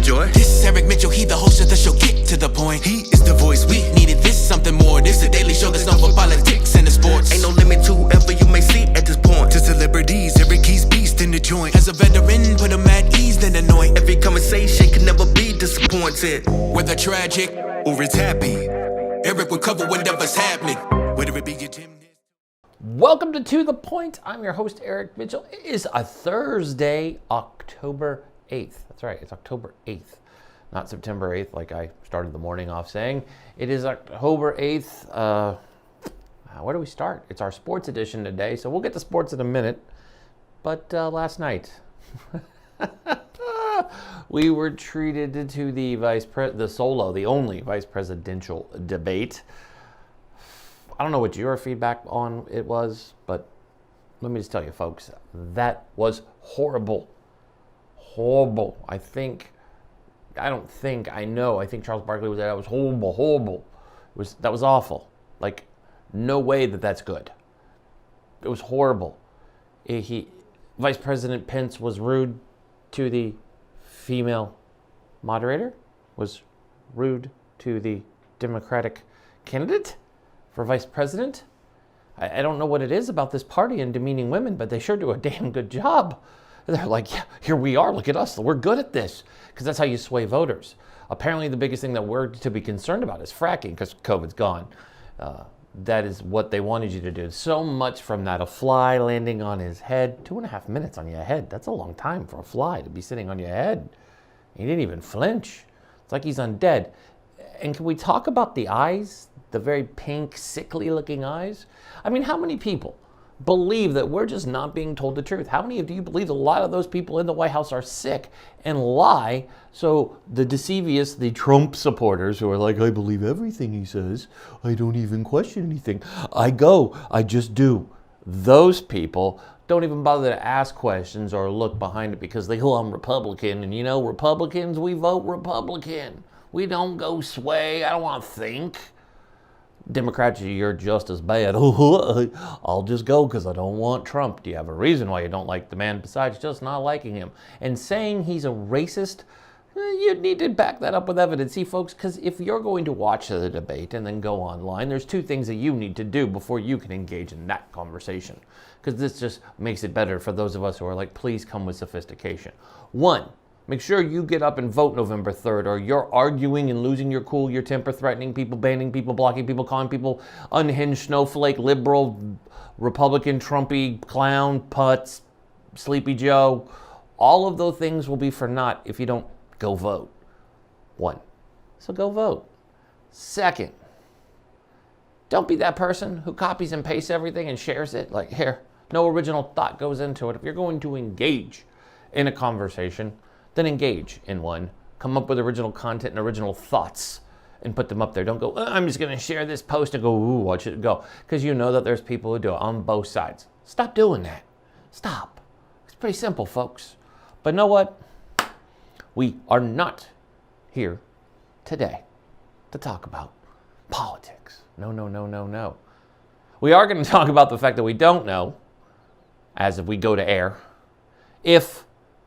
joy. This is Eric Mitchell, he the host of the show, get to the point. He is the voice We needed this, something more. This a daily show that's known for politics and the sports. Ain't no limit to whoever you may see at this point. To celebrities, Eric Key's beast in the joint. As a veteran, put him at ease, then anoint. Every conversation can never be disappointed. Whether tragic Or it's happy. Eric will cover whatever's happening. Whether it be your gymnast. Welcome to The Point. I'm your host, Eric Mitchell. It is a Thursday, October 8th. That's right, it's October 8th, not September 8th, like I started the morning off saying. It is October 8th. Where do we start? It's our sports edition today, so we'll get to sports in a minute. But last night, we were treated to the only vice presidential debate. I don't know what your feedback on it was, but let me just tell you, folks, that was horrible. Horrible. I think Charles Barkley was there. That was horrible. That was awful. Like, no way that's good. It was horrible. Vice President Pence was rude to the female moderator, was rude to the Democratic candidate for vice president. I don't know what it is about this party and demeaning women, but they sure do a damn good job. They're like, yeah, here we are, look at us, we're good at this, because that's how you sway voters. Apparently the biggest thing that we're to be concerned about is fracking, because COVID's gone. That is what they wanted you to do. So much from that, a fly landing on his head, 2.5 minutes on your head. That's a long time for a fly to be sitting on your head. He didn't even flinch. It's like he's undead. And can we talk about the eyes? The very pink, sickly looking eyes? I mean, how many people believe that we're just not being told the truth? How many of you believe a lot of those people in the White House are sick and lie? So the deceivious, the Trump supporters who are like, I believe everything he says. I don't even question anything. I just do. Those people don't even bother to ask questions or look behind it because they go, I'm Republican. And you know, Republicans, we vote Republican. We don't go sway. I don't want to think. Democrats, you're just as bad. I'll just go because I don't want Trump. Do you have a reason why you don't like the man besides just not liking him? And saying he's a racist, you need to back that up with evidence. See, folks, because if you're going to watch the debate and then go online, there's two things that you need to do before you can engage in that conversation. Because this just makes it better for those of us who are like, please come with sophistication. One, make sure you get up and vote November 3rd, or you're arguing and losing your cool, your temper, threatening people, banning people, blocking people, calling people unhinged, snowflake, liberal, Republican, Trumpy, clown, putz, Sleepy Joe. All of those things will be for naught if you don't go vote. One, so go vote. Second, don't be that person who copies and pastes everything and shares it. Like, here, no original thought goes into it. If you're going to engage in a conversation, then engage in one. Come up with original content and original thoughts and put them up there. Don't go, I'm just going to share this post and go, ooh, watch it go. Because you know that there's people who do it on both sides. Stop doing that. Stop. It's pretty simple, folks. But know what? We are not here today to talk about politics. No. We are going to talk about the fact that we don't know, as if we go to air, if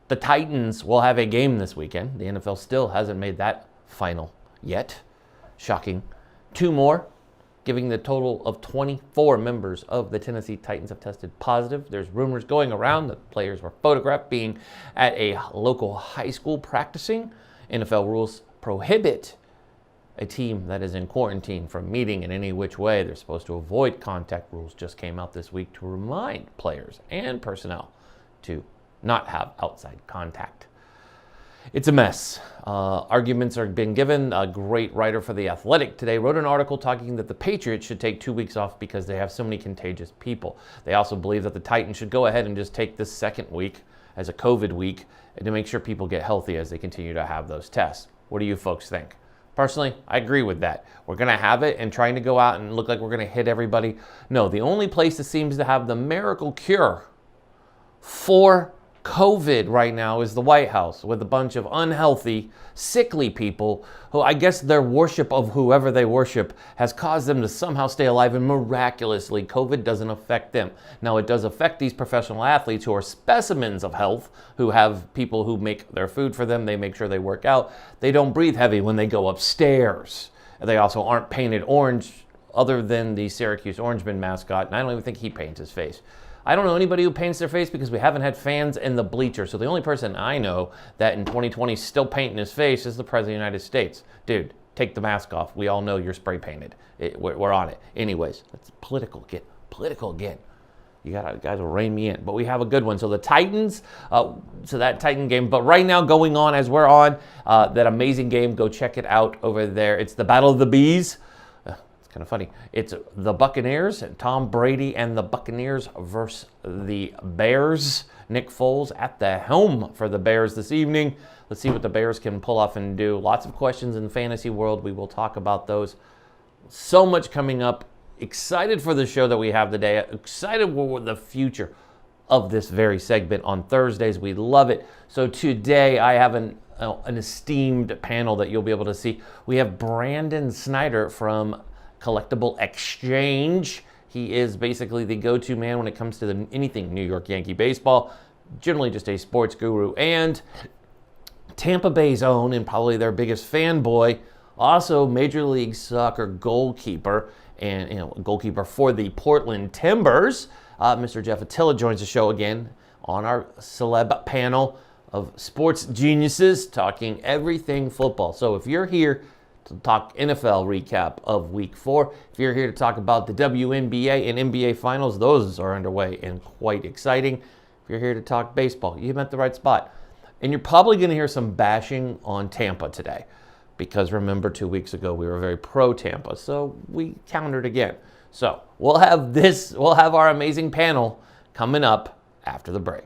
the Titans will have a game this weekend. The NFL still hasn't made that final yet. Shocking. 2 more, giving the total of 24 members of the Tennessee Titans have tested positive. There's rumors going around that players were photographed being at a local high school practicing. NFL rules prohibit a team that is in quarantine from meeting in any which way. They're supposed to avoid contact. Rules just came out this week to remind players and personnel to not have outside contact. It's a mess. Arguments are being given. A great writer for The Athletic today wrote an article talking that the Patriots should take 2 weeks off because they have so many contagious people. They also believe that the Titans should go ahead and just take this second week as a COVID week to make sure people get healthy as they continue to have those tests. What do you folks think? Personally, I agree with that. We're going to have it and trying to go out and look like we're going to hit everybody. No, the only place that seems to have the miracle cure for COVID right now is the White House with a bunch of unhealthy, sickly people who I guess their worship of whoever they worship has caused them to somehow stay alive, and miraculously COVID doesn't affect them. Now it does affect these professional athletes who are specimens of health, who have people who make their food for them, they make sure they work out. They don't breathe heavy when they go upstairs. They also aren't painted orange other than the Syracuse Orangemen mascot, and I don't even think he paints his face. I don't know anybody who paints their face because we haven't had fans in the bleachers. So the only person I know that in 2020 is still painting his face is the President of the United States. Dude, take the mask off. We all know you're spray painted. We're on it. Anyways, it's political again. Political again. You guys will rein me in. But we have a good one. So the Titans, so that Titan game. But right now going on as we're on, that amazing game, go check it out over there. It's the Battle of the Bees. Kind of funny. It's the Buccaneers and Tom Brady and the Buccaneers versus the Bears. Nick Foles at the helm for the Bears this evening. Let's see what the Bears can pull off and do. Lots of questions in the fantasy world. We will talk about those. So much coming up. Excited for the show that we have today. Excited for the future of this very segment on Thursdays. We love it. So today I have an esteemed panel that you'll be able to see. We have Brandon Steiner from CollectibleXchange. He is basically the go-to man when it comes to anything New York Yankee baseball, generally just a sports guru, and Tampa Bay's own and probably their biggest fanboy, also Major League Soccer goalkeeper and goalkeeper for the Portland Timbers. Mr. Jeff Attinella joins the show again on our celeb panel of sports geniuses talking everything football. So if you're here to talk NFL recap of Week 4. If you're here to talk about the WNBA and NBA Finals, those are underway and quite exciting. If you're here to talk baseball, you've at the right spot. And you're probably going to hear some bashing on Tampa today because remember 2 weeks ago we were very pro-Tampa, so we countered again. So we'll have our amazing panel coming up after the break.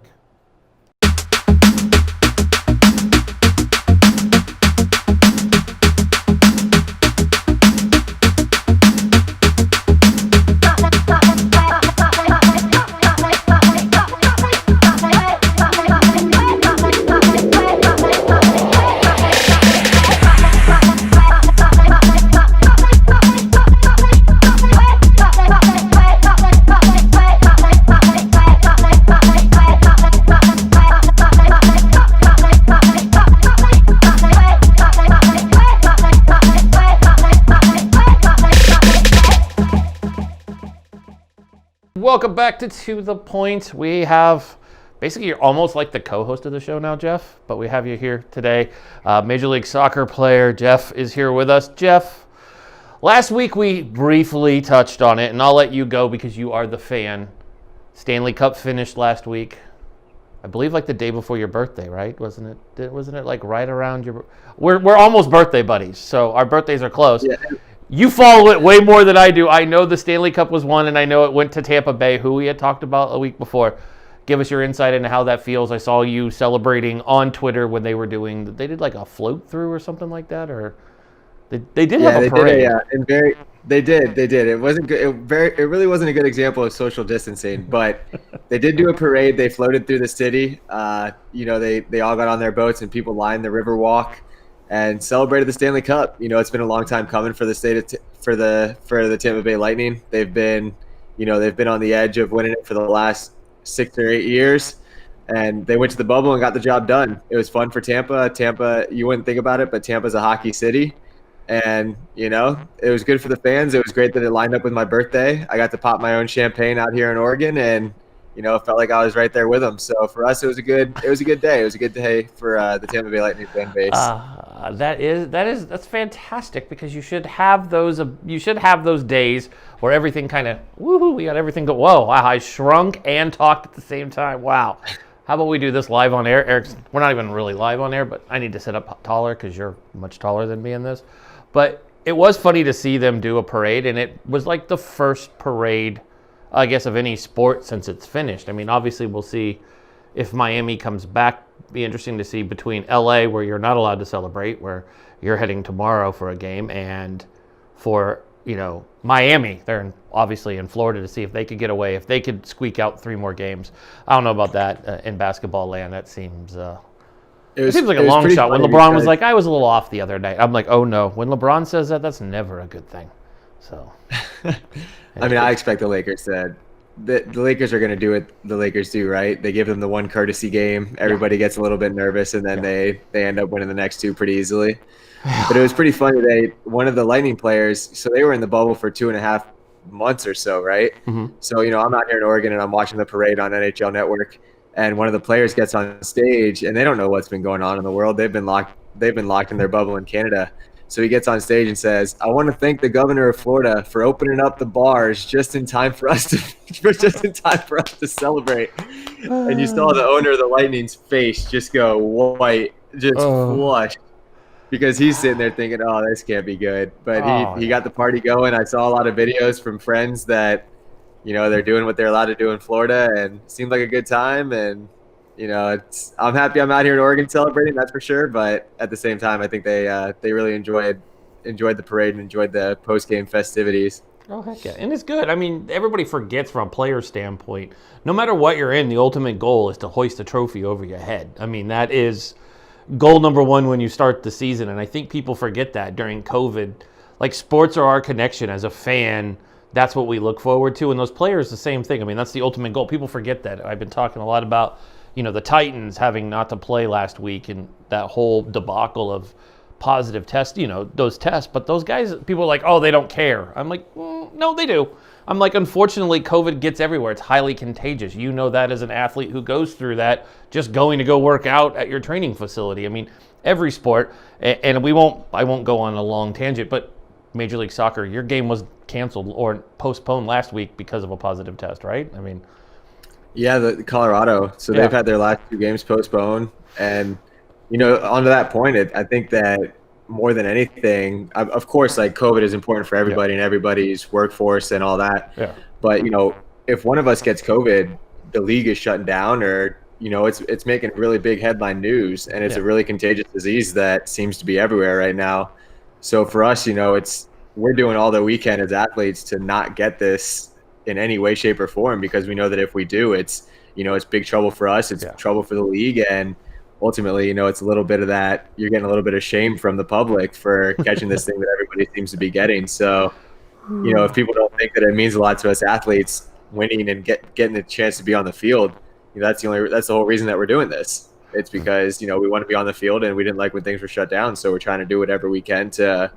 Welcome back to the Point. We have basically you're almost like the co-host of the show now, Jeff, but we have you here today. Major League Soccer player Jeff is here with us. Jeff, last week we briefly touched on it, and I'll let you go because you are the fan. Stanley Cup finished last week. I believe like the day before your birthday, right? Wasn't it like right around your? We're almost birthday buddies, so our birthdays are close. Yeah. You follow it way more than I do. I know the Stanley Cup was won, and I know it went to Tampa Bay, who we had talked about a week before. Give us your insight into how that feels. I saw you celebrating on Twitter when they did like a float through or something like that, or they did have a parade. They did. It wasn't good. It really wasn't a good example of social distancing, but they did do a parade. They floated through the city. They all got on their boats and people lined the river walk and celebrated the Stanley Cup. It's been a long time coming for the for the Tampa Bay Lightning. They've been on the edge of winning it for the last 6 or 8 years, and they went to the bubble and got the job done. It was fun for Tampa. Tampa, you wouldn't think about it, but Tampa's a hockey city, and it was good for the fans. It was great that it lined up with my birthday. I got to pop my own champagne out here in Oregon, and it felt like I was right there with them. So for us, it was a good day. It was a good day for the Tampa Bay Lightning fan base. That's fantastic because you should have those days where everything kind of woohoo. We got everything go. Whoa! Wow! I shrunk and talked at the same time. Wow! How about we do this live on air? Eric, we're not even really live on air, but I need to sit up taller because you're much taller than me in this. But it was funny to see them do a parade, and it was like the first parade, I guess, of any sport since it's finished. I mean, obviously we'll see if Miami comes back. Be interesting to see between LA, where you're not allowed to celebrate, where you're heading tomorrow for a game, and for Miami, they're obviously in Florida to see if they could get away, if they could squeak out 3 more games. I don't know about that in basketball land. That seems it seems like a long shot. When LeBron was like, I was a little off the other night. I'm like, oh no. When LeBron says that, that's never a good thing. So, I expect the Lakers to. The Lakers are going to do what the Lakers do, right? They give them the one courtesy game. Everybody gets a little bit nervous, and then they end up winning the next 2 pretty easily. But it was pretty funny. One of the Lightning players, so they were in the bubble for 2.5 months or so, right? Mm-hmm. So, I'm out here in Oregon, and I'm watching the parade on NHL Network, and one of the players gets on stage, and they don't know what's been going on in the world. They've been locked in their bubble in Canada. So he gets on stage and says, I want to thank the governor of Florida for opening up the bars just in time for us to celebrate. And you saw the owner of the Lightning's face just go white, just flush, because he's sitting there thinking, oh, this can't be good. But he got the party going. I saw a lot of videos from friends that, they're doing what they're allowed to do in Florida, and it seemed like a good time. And I'm happy I'm out here in Oregon celebrating, that's for sure. But at the same time, I think they really enjoyed the parade and enjoyed the post-game festivities. Oh, heck yeah. And it's good. I mean, everybody forgets from a player standpoint, no matter what you're in, the ultimate goal is to hoist a trophy over your head. I mean, that is goal number 1 when you start the season. And I think people forget that during COVID. Like, sports are our connection as a fan. That's what we look forward to. And those players, the same thing. I mean, that's the ultimate goal. People forget that. I've been talking a lot about the Titans having not to play last week and that whole debacle of positive tests, those tests. But those guys, people are like, oh, they don't care. I'm like, no, they do. I'm like, unfortunately, COVID gets everywhere. It's highly contagious. You know that as an athlete who goes through that, just going to go work out at your training facility. I mean, every sport, and I won't go on a long tangent, but Major League Soccer, your game was canceled or postponed last week because of a positive test, right? I mean, yeah, the Colorado. So they've had their last 2 games postponed. And, onto that point, I think that more than anything, of course, like COVID is important for everybody and everybody's workforce and all that. Yeah. But, if one of us gets COVID, the league is shutting down, or, it's making really big headline news, and it's a really contagious disease that seems to be everywhere right now. So for us, we're doing all that we can as athletes to not get this in any way, shape, or form, because we know that if we do, it's big trouble for us. It's trouble for the league, and ultimately, it's a little bit of that. You're getting a little bit of shame from the public for catching this thing that everybody seems to be getting. So, if people don't think that it means a lot to us athletes winning and getting the chance to be on the field, that's the whole reason that we're doing this. It's because we want to be on the field, and we didn't like when things were shut down. So we're trying to do whatever we can to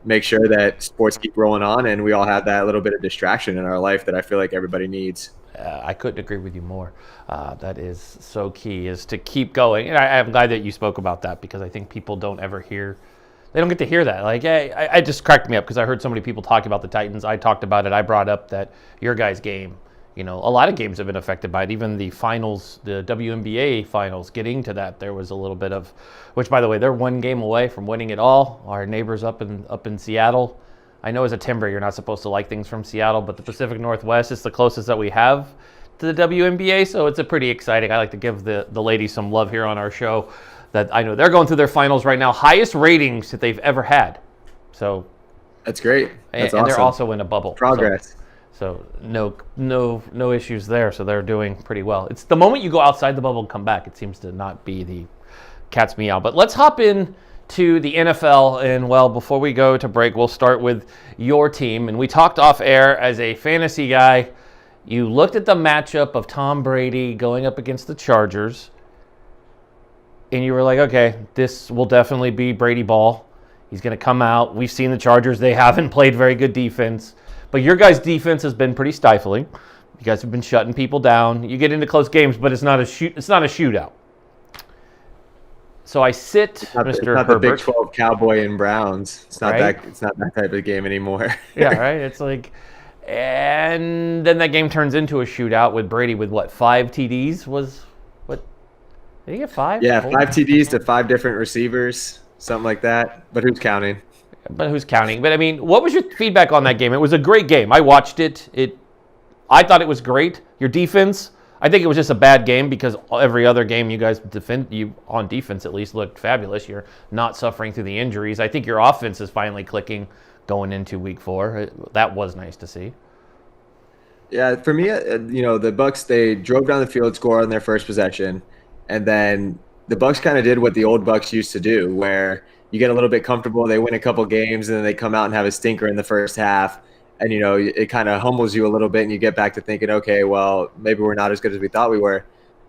make sure that sports keep rolling on, and we all have that little bit of distraction in our life that I feel like everybody needs. I couldn't agree with you more. That is so key, is to keep going. And I'm glad that you spoke about that, because I think people don't ever hear, they don't get to hear that. Like, hey, I just cracked me up because I heard so many people talk about the Titans. I talked about it. I brought up that your guys' game, a lot of games have been affected by it. Even the finals, the WNBA finals, getting to that, there was a little bit of, which, by the way, they're 1 game away from winning it all. Our neighbors up in Seattle. I know as a Timber, you're not supposed to like things from Seattle, but the Pacific Northwest is the closest that we have to the WNBA, so it's a pretty exciting. I like to give the ladies some love here on our show, that I know they're going through their finals right now, highest ratings that they've ever had. So that's great. That's awesome. And they're also in a bubble. Progress. So no issues there. So they're doing pretty well. It's the moment you go outside the bubble and come back, it seems to not be the cat's meow. But let's hop in to the NFL. And, well, before we go to break, we'll start with your team. And we talked off air as a fantasy guy. You looked at the matchup of Tom Brady going up against the Chargers, and you were like, okay, this will definitely be Brady ball. He's going to come out. We've seen the Chargers. They haven't played very good defense. But your guys' defense has been pretty stifling. You guys have been shutting people down. You get into close games, but it's not a shootout. So I sit Mr. Herbert. It's not the Big 12 Cowboy and Browns. It's not that. It's not that type of game anymore. Yeah, right. It's like, and then that game turns into a shootout with Brady with what, 5 TDs? Was what? Did he get 5? Yeah, 5 TDs to 5 different receivers, something like that. But who's counting? But I mean, what was your feedback on that game? It was a great game. I watched it. I thought it was great. Your defense, I think it was just a bad game because every other game you guys on defense at least looked fabulous. You're not suffering through the injuries. I think your offense is finally clicking. going into week 4. That was nice to see. Yeah, for me, the Bucks, they drove down the field, scored on their first possession, and then the Bucks kind of did what the old Bucks used to do, where you get a little bit comfortable, they win a couple games, and then they come out and have a stinker in the first half, and it kind of humbles you a little bit, and you get back to thinking, okay, well, maybe we're not as good as we thought we were.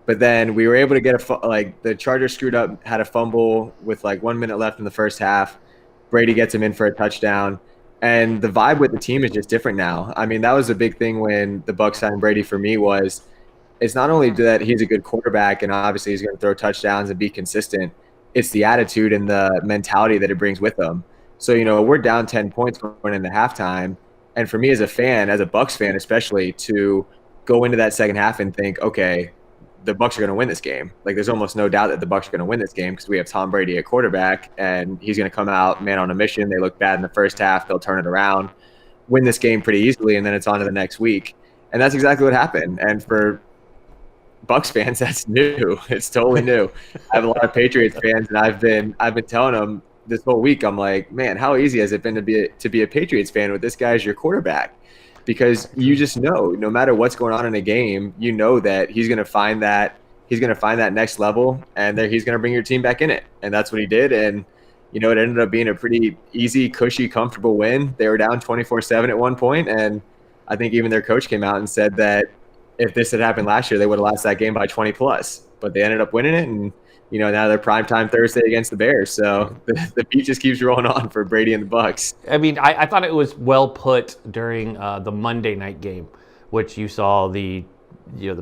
But then we were able to get the Chargers screwed up, had a fumble with 1 minute left in the first half. Brady gets him in for a touchdown. And the vibe with the team is just different now. I mean, that was a big thing when the Bucs signed Brady for me was it's not only that he's a good quarterback and obviously he's going to throw touchdowns and be consistent. It's the attitude and the mentality that it brings with him. So, we're down 10 points going into halftime. And for me as a fan, as a Bucs fan especially, to go into that second half and think, okay, the Bucs are going to win this game. There's almost no doubt that the Bucs are going to win this game because we have Tom Brady at quarterback, and he's going to come out man on a mission. They look bad in the first half. They'll turn it around, win this game pretty easily, and then it's on to the next week. And that's exactly what happened. And for Bucs fans, that's new. It's totally new. I have a lot of Patriots fans, and I've been telling them this whole week, I'm like, man, how easy has it been to be a Patriots fan with this guy as your quarterback? Because you just know, no matter what's going on in a game, you know that he's going to find that next level, and he's going to bring your team back in it. And that's what he did. And, it ended up being a pretty easy, cushy, comfortable win. They were down 24-7 at one point, and I think even their coach came out and said that if this had happened last year, they would have lost that game by 20 plus. But they ended up winning it, and now they're primetime Thursday against the Bears. So the beat just keeps rolling on for Brady and the Bucs. I mean, I thought it was well put during the Monday night game, which you saw the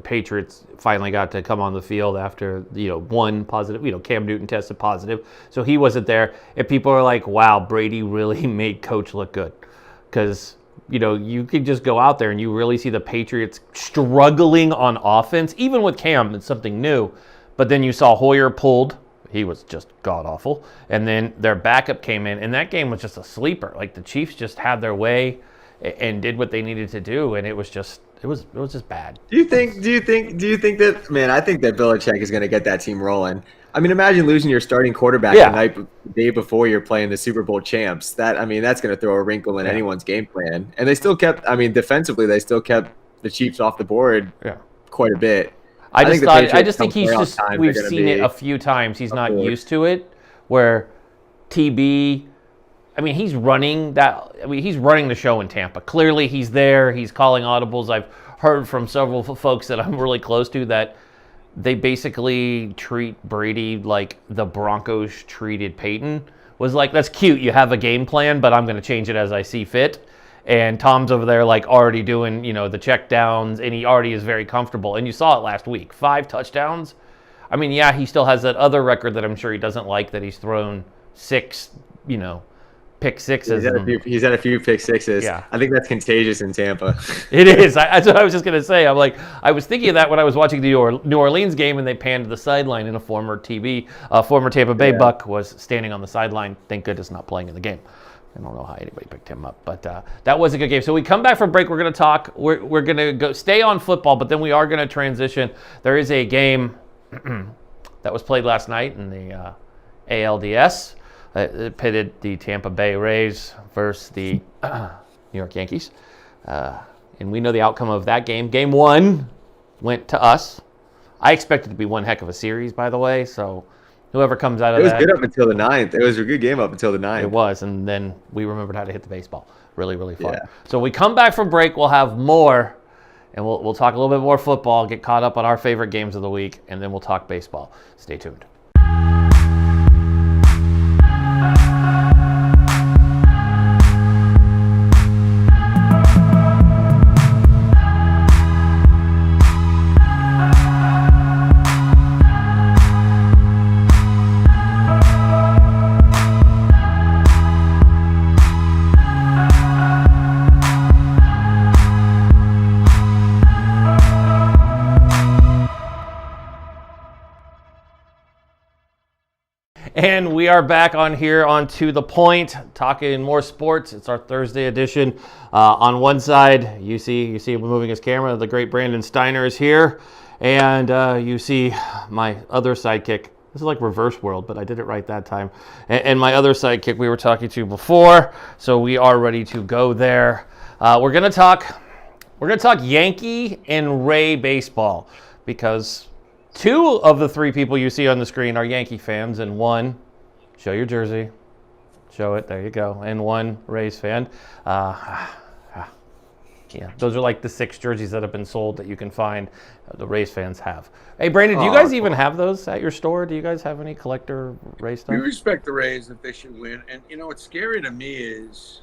Patriots finally got to come on the field after, one positive, Cam Newton tested positive. So he wasn't there. And people are like, wow, Brady really made Coach look good. Because, you could just go out there and you really see the Patriots struggling on offense. Even with Cam, it's something new. But then you saw Hoyer pulled. He was just god-awful. And then their backup came in, and that game was just a sleeper. The Chiefs just had their way and did what they needed to do, and it was just bad. Do you think that, man, I think that Belichick is going to get that team rolling. I mean, imagine losing your starting quarterback the day before you're playing the Super Bowl champs. That's going to throw a wrinkle in anyone's game plan. And they still kept, defensively, they still kept the Chiefs off the board quite a bit. We've seen it a few times. He's not used to it. Where TB, he's running the show in Tampa. Clearly, he's there. He's calling audibles. I've heard from several folks that I'm really close to that they basically treat Brady like the Broncos treated Peyton. Was like, that's cute. You have a game plan, but I'm going to change it as I see fit. And Tom's over there already doing, the check downs, and he already is very comfortable. And you saw it last week, 5 touchdowns. He still has that other record that I'm sure he doesn't like, that he's thrown 6, pick sixes. He's had a few pick sixes. Yeah. I think that's contagious in Tampa. It is. That's what I was just going to say. I'm like, I was thinking of that when I was watching the New Orleans game, and they panned to the sideline, and a former Tampa Bay Buck was standing on the sideline. Thank goodness not playing in the game. I don't know how anybody picked him up, but that was a good game. So we come back from break. We're going to talk. We're going to go stay on football, but then we are going to transition. There is a game that was played last night in the ALDS. It pitted the Tampa Bay Rays versus the New York Yankees. And we know the outcome of that game. Game 1 went to us. I expect it to be one heck of a series, by the way, so whoever comes out of that. It was good up until the 9th. It was a good game up until the 9th. It was, and then we remembered how to hit the baseball. Really, really fun. Yeah. So we come back from break. We'll have more, and we'll talk a little bit more football, get caught up on our favorite games of the week, and then we'll talk baseball. Stay tuned. And we are back on here on To The Point, talking more sports. It's our Thursday edition. On one side, you see him moving his camera. The great Brandon Steiner is here. And you see my other sidekick, This is like reverse world, but I did it right that time. And my other sidekick we were talking to before, so we are ready to go there. We're gonna talk Yankee and Ray baseball, because 2 of the 3 people you see on the screen are Yankee fans, and 1, show your jersey, show it, there you go, and 1 Rays fan. Yeah, those are like the 6 jerseys that have been sold that you can find. The Rays fans have. Hey, Brandon, do you guys even have those at your store? Do you guys have any collector Rays stuff? We respect the Rays if they should win. And, what's scary to me is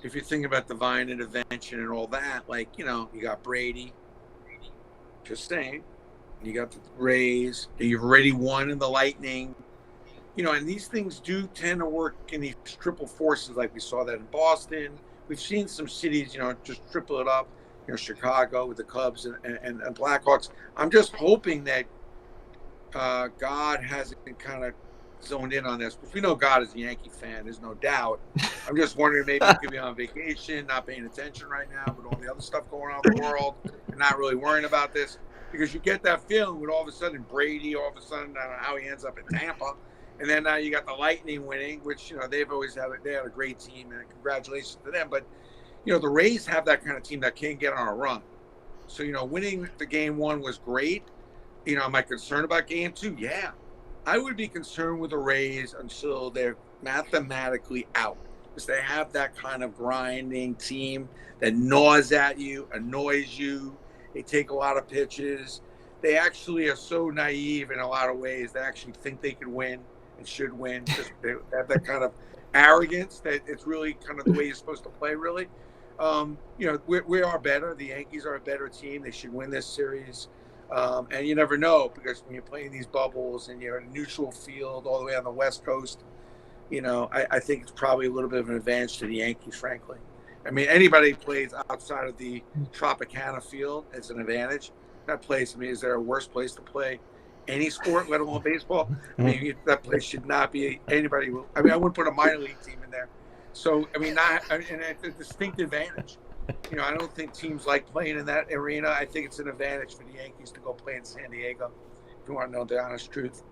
if you think about the Vine intervention and all that, like, you got Brady, just saying. You got the Rays. You've already won in the Lightning. And these things do tend to work in these triple forces, like we saw that in Boston. We've seen some cities, just triple it up. Chicago with the Cubs and Blackhawks. I'm just hoping that God hasn't kind of zoned in on this. Because we know God is a Yankee fan, there's no doubt. I'm just wondering, maybe he could be on vacation, not paying attention right now with all the other stuff going on in the world, and not really worrying about this. Because you get that feeling with all of a sudden Brady, all of a sudden, I don't know how he ends up in Tampa. And then now you got the Lightning winning, which, they've always had a great team, and congratulations to them. But, the Rays have that kind of team that can get on a run. So, winning the game 1 was great. Am I concerned about game 2? Yeah. I would be concerned with the Rays until they're mathematically out, because they have that kind of grinding team that gnaws at you, annoys you. They take a lot of pitches. They actually are so naive in a lot of ways. They actually think they could win and should win. Just they have that kind of arrogance that it's really kind of the way you're supposed to play, really. We are better. The Yankees are a better team. They should win this series. And you never know, because when you're playing these bubbles and you're in a neutral field all the way on the West Coast, I think it's probably a little bit of an advantage to the Yankees, frankly. I mean, anybody who plays outside of the Tropicana field is an advantage. That place, is there a worse place to play any sport, let alone baseball? I mean, that place should not be anybody. I wouldn't put a minor league team in there. So, and it's a distinct advantage. I don't think teams like playing in that arena. I think it's an advantage for the Yankees to go play in San Diego, if you want to know the honest truth.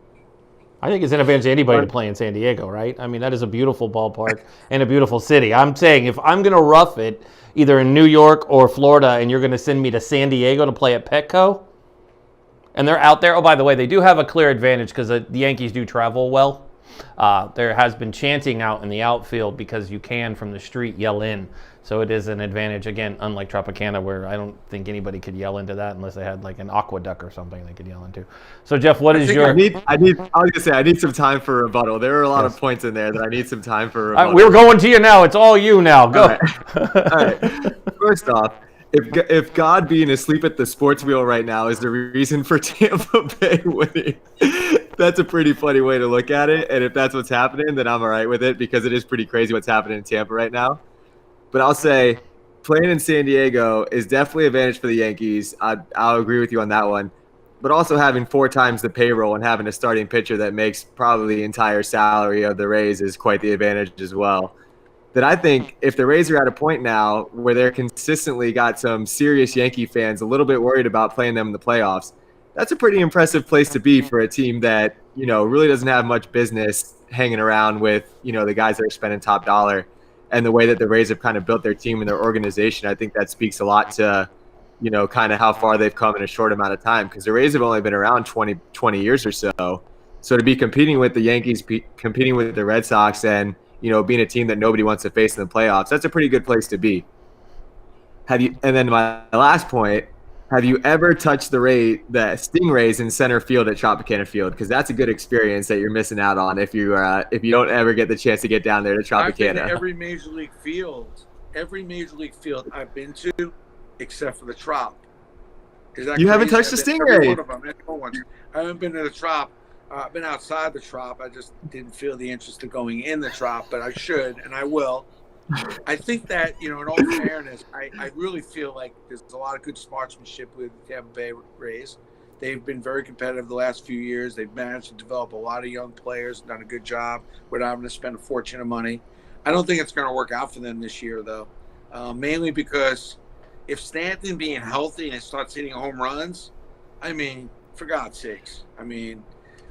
I think it's an advantage to anybody to play in San Diego, right? I mean, that is a beautiful ballpark and a beautiful city. I'm saying, if I'm going to rough it, either in New York or Florida, and you're going to send me to San Diego to play at Petco, and they're out there. Oh, by the way, they do have a clear advantage because the Yankees do travel well. There has been chanting out in the outfield because you can, from the street, yell in. So it is an advantage, again, unlike Tropicana, where I don't think anybody could yell into that unless they had like an aqueduct or something they could yell into. So, Jeff, what is your... I was going to say, I need some time for rebuttal. There are a lot of points in there that I need some time for rebuttal. We're going to you now. It's all you now. Go. All right. First off, if God being asleep at the sports wheel right now is the reason for Tampa Bay winning, that's a pretty funny way to look at it. And if that's what's happening, then I'm all right with it, because it is pretty crazy what's happening in Tampa right now. But I'll say playing in San Diego is definitely an advantage for the Yankees. I'll agree with you on that one. But also having 4 times the payroll and having a starting pitcher that makes probably the entire salary of the Rays is quite the advantage as well. That I think if the Rays are at a point now where they're consistently got some serious Yankee fans a little bit worried about playing them in the playoffs, that's a pretty impressive place to be for a team that, really doesn't have much business hanging around with, the guys that are spending top dollar. And the way that the Rays have kind of built their team and their organization, I think that speaks a lot to, kind of how far they've come in a short amount of time, because the Rays have only been around 20 years or so. So to be competing with the Yankees, competing with the Red Sox, and, being a team that nobody wants to face in the playoffs, that's a pretty good place to be. And then my last point, have you ever touched the Stingrays in center field at Tropicana Field? Because that's a good experience that you're missing out on if you don't ever get the chance to get down there to Tropicana. I've been to every major league field I've been to, except for the Trop. You haven't touched the Stingray? I haven't been to the Trop. I've been outside the Trop. I just didn't feel the interest of going in the Trop, but I should, and I will. I think that, in all fairness, I really feel like there's a lot of good sportsmanship with the Tampa Bay Rays. They've been very competitive the last few years. They've managed to develop a lot of young players, done a good job without having to spend a fortune of money. I don't think it's going to work out for them this year, though, mainly because if Stanton being healthy and starts hitting home runs, for God's sakes,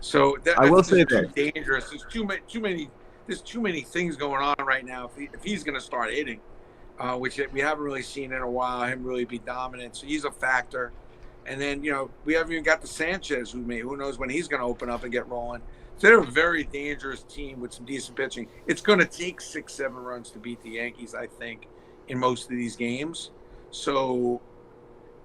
So I will that's say just too this. dangerous. There's too many things going on right now. If he's going to start hitting, which we haven't really seen in a while, him really be dominant. So he's a factor. And then, we haven't even got the Sanchez who knows when he's going to open up and get rolling. So they're a very dangerous team with some decent pitching. It's going to take 6-7 runs to beat the Yankees, I think, in most of these games. So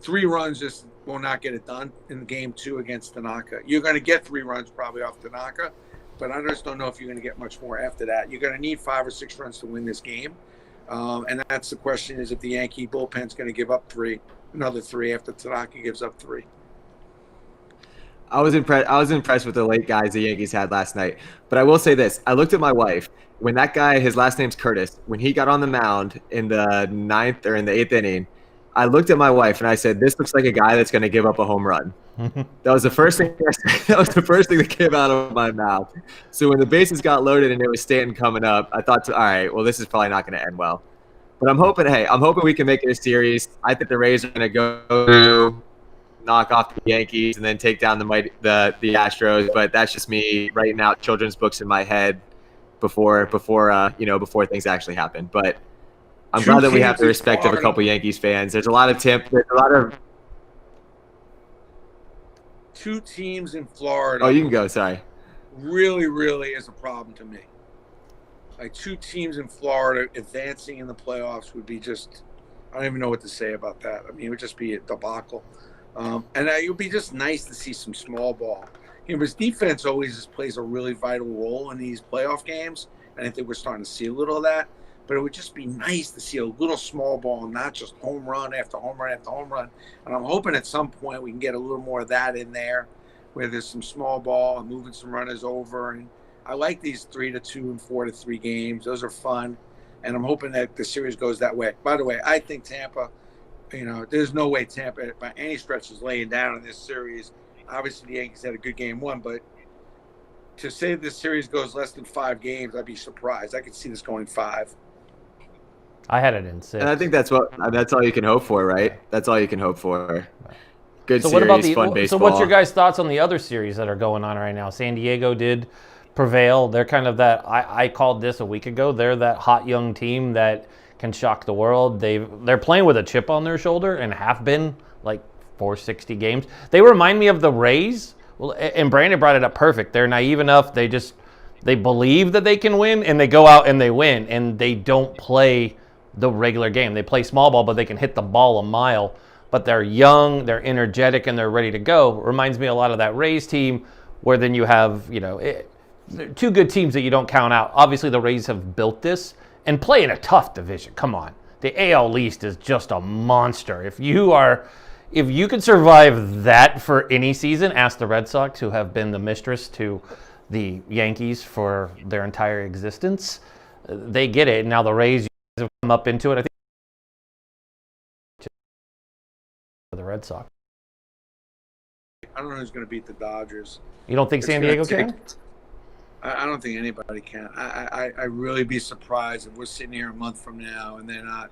3 runs just will not get it done in game 2 against Tanaka. You're going to get 3 runs probably off Tanaka, but I just don't know if you're going to get much more after that. You're going to need 5 or 6 runs to win this game. And that's the question, is if the Yankee bullpen's going to give up another 3 after Tanaka gives up 3. I was impressed with the late guys the Yankees had last night. But I will say this. I looked at my wife. When that guy, his last name's Curtis, when he got on the mound in the 9th or in the 8th inning, I looked at my wife and I said, "This looks like a guy that's going to give up a home run." That was the first thing. That was the first thing that came out of my mouth. So when the bases got loaded and it was Stanton coming up, I thought, all right, well, this is probably not going to end well. But I'm hoping we can make it a series. I think the Rays are going to go knock off the Yankees and then take down the Astros. But that's just me writing out children's books in my head before things actually happen. But I'm glad that we have the respect of a couple Yankees fans. There's a lot of 2 teams in Florida. Oh, you can go. Sorry. Really, really is a problem to me. Like 2 teams in Florida advancing in the playoffs would be just, I don't even know what to say about that. I mean, it would just be a debacle. And it would be just nice to see some small ball. His defense always just plays a really vital role in these playoff games. And I think we're starting to see a little of that. But it would just be nice to see a little small ball, not just home run after home run after home run. And I'm hoping at some point we can get a little more of that in there, where there's some small ball and moving some runners over. And I like these 3-2 and 4-3 games. Those are fun. And I'm hoping that the series goes that way. By the way, I think Tampa, there's no way Tampa by any stretch is laying down in this series. Obviously, the Yankees had a good game 1, but to say this series goes less than 5 games, I'd be surprised. I could see this going 5. I had it in 6. And I think that's all you can hope for, right? That's all you can hope for. Good so series, what about fun baseball. So what's your guys' thoughts on the other series that are going on right now? San Diego did prevail. They're kind of that, I called this a week ago, they're that hot young team that can shock the world. They're playing with a chip on their shoulder and have been like 460 games. They remind me of the Rays. Well, and Brandon brought it up perfect. They're naive enough. They believe that they can win, and they go out and they win, and they don't play the regular game. They play small ball, but they can hit the ball a mile. But they're young, they're energetic, and they're ready to go. Reminds me a lot of that Rays team, where then you have, 2 good teams that you don't count out. Obviously, the Rays have built this and play in a tough division. Come on. The AL East is just a monster. If you can survive that for any season, ask the Red Sox, who have been the mistress to the Yankees for their entire existence. They get it. Now the Rays have come up into it. I think for the Red Sox. I don't know who's going to beat the Dodgers. You don't think San Diego can? I don't think anybody can. I really be surprised if we're sitting here a month from now and they're not.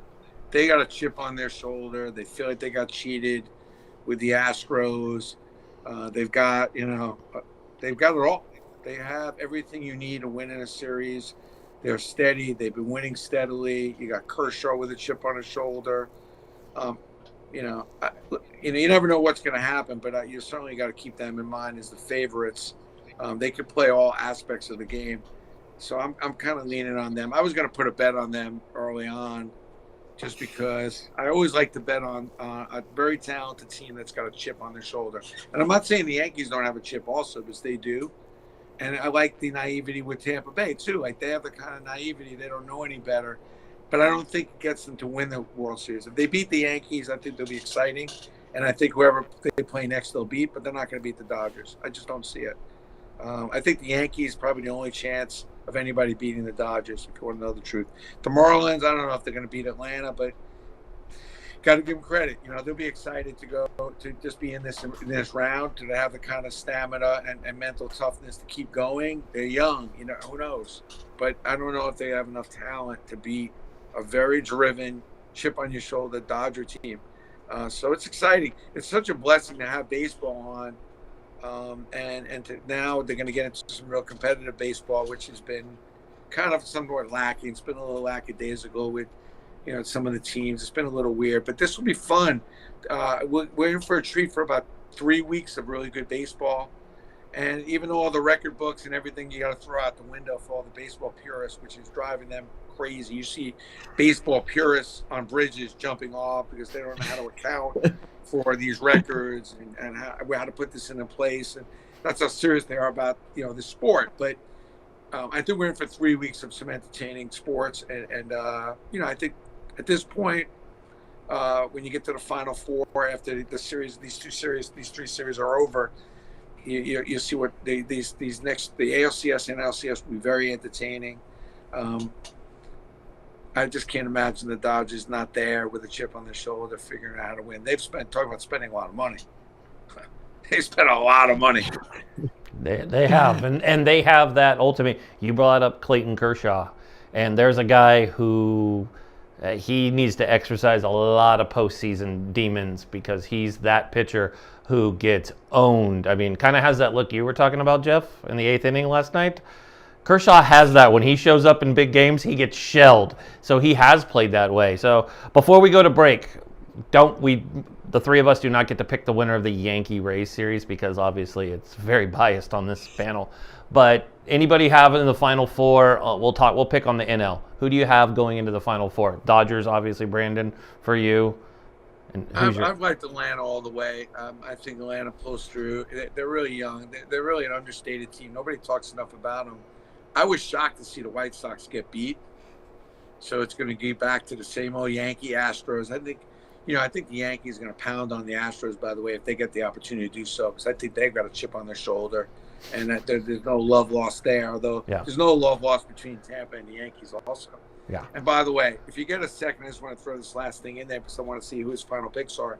They got a chip on their shoulder. They feel like they got cheated with the Astros. They've got it all. They have everything you need to win in a series. They're steady. They've been winning steadily. You got Kershaw with a chip on his shoulder. You never know what's going to happen, but you certainly got to keep them in mind as the favorites. They could play all aspects of the game. So I'm kind of leaning on them. I was going to put a bet on them early on just because I always like to bet on a very talented team that's got a chip on their shoulder. And I'm not saying the Yankees don't have a chip also, because they do. And I like the naivety with Tampa Bay, too. Like, they have the kind of naivety. They don't know any better. But I don't think it gets them to win the World Series. If they beat the Yankees, I think they'll be exciting. And I think whoever they play next, they'll beat. But they're not going to beat the Dodgers. I just don't see it. I think the Yankees probably the only chance of anybody beating the Dodgers, if you want to know the truth. The Marlins, I don't know if they're going to beat Atlanta, but got to give them credit. They'll be excited to go to just be in this round, to have the kind of stamina and mental toughness to keep going. They're young, who knows? But I don't know if they have enough talent to beat a very driven, chip on your shoulder Dodger team. So it's exciting. It's such a blessing to have baseball on Now they're going to get into some real competitive baseball, which has been kind of somewhat lacking. It's been a little lackadaisical with, some of the teams. It's been a little weird, but this will be fun. We're in for a treat for about 3 weeks of really good baseball. And even though all the record books and everything you got to throw out the window for all the baseball purists, which is driving them crazy. You see baseball purists on bridges jumping off because they don't know how to account for these records and how to put this into place. And that's how serious they are about, the sport. But I think we're in for 3 weeks of some entertaining sports. And I think at this point, when you get to the Final Four after the series, these three series are over, you see what these next, the ALCS and NLCS will be very entertaining. I just can't imagine the Dodgers not there with a chip on their shoulder, figuring out how to win. They've talking about spending a lot of money. They spent a lot of money. They have, and they have that ultimate. You brought up Clayton Kershaw, and there's a guy who he needs to exercise a lot of postseason demons because he's that pitcher who gets owned. I mean, kind of has that look you were talking about, Jeff, in the 8th inning last night. Kershaw has that. When he shows up in big games, he gets shelled. So he has played that way. So before we go to break, the three of us do not get to pick the winner of the Yankee-Rays series because obviously it's very biased on this panel. But anybody have it in the Final Four? We'll pick on the NL. Who do you have going into the Final Four? Dodgers, obviously, Brandon, for you. And I've liked Atlanta all the way. I think Atlanta pulls through. They're really young. They're really an understated team. Nobody talks enough about them. I was shocked to see the White Sox get beat. So it's going to get back to the same old Yankee Astros. I think the Yankees are going to pound on the Astros, by the way, if they get the opportunity to do so, because I think they've got a chip on their shoulder, and that there's no love lost there, although there's no love lost between Tampa and the Yankees also. Yeah. And by the way, if you get a second, I just want to throw this last thing in there because I want to see who his final picks are.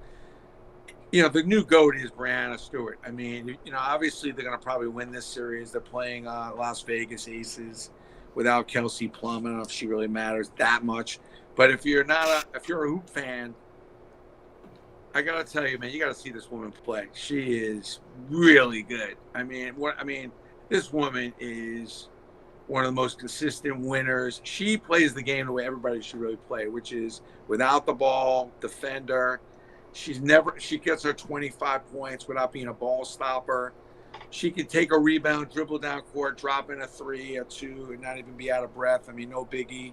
The new GOAT is Brianna Stewart. I mean, obviously they're going to probably win this series. They're playing Las Vegas Aces without Kelsey Plum. I don't know if she really matters that much. But if you're a hoop fan, I got to tell you, man, you got to see this woman play. She is really good. This woman is one of the most consistent winners. She plays the game the way everybody should really play, which is without the ball, defender. She gets her 25 points without being a ball stopper. She can take a rebound, dribble down court, drop in a 3 or 2, and not even be out of breath. No biggie.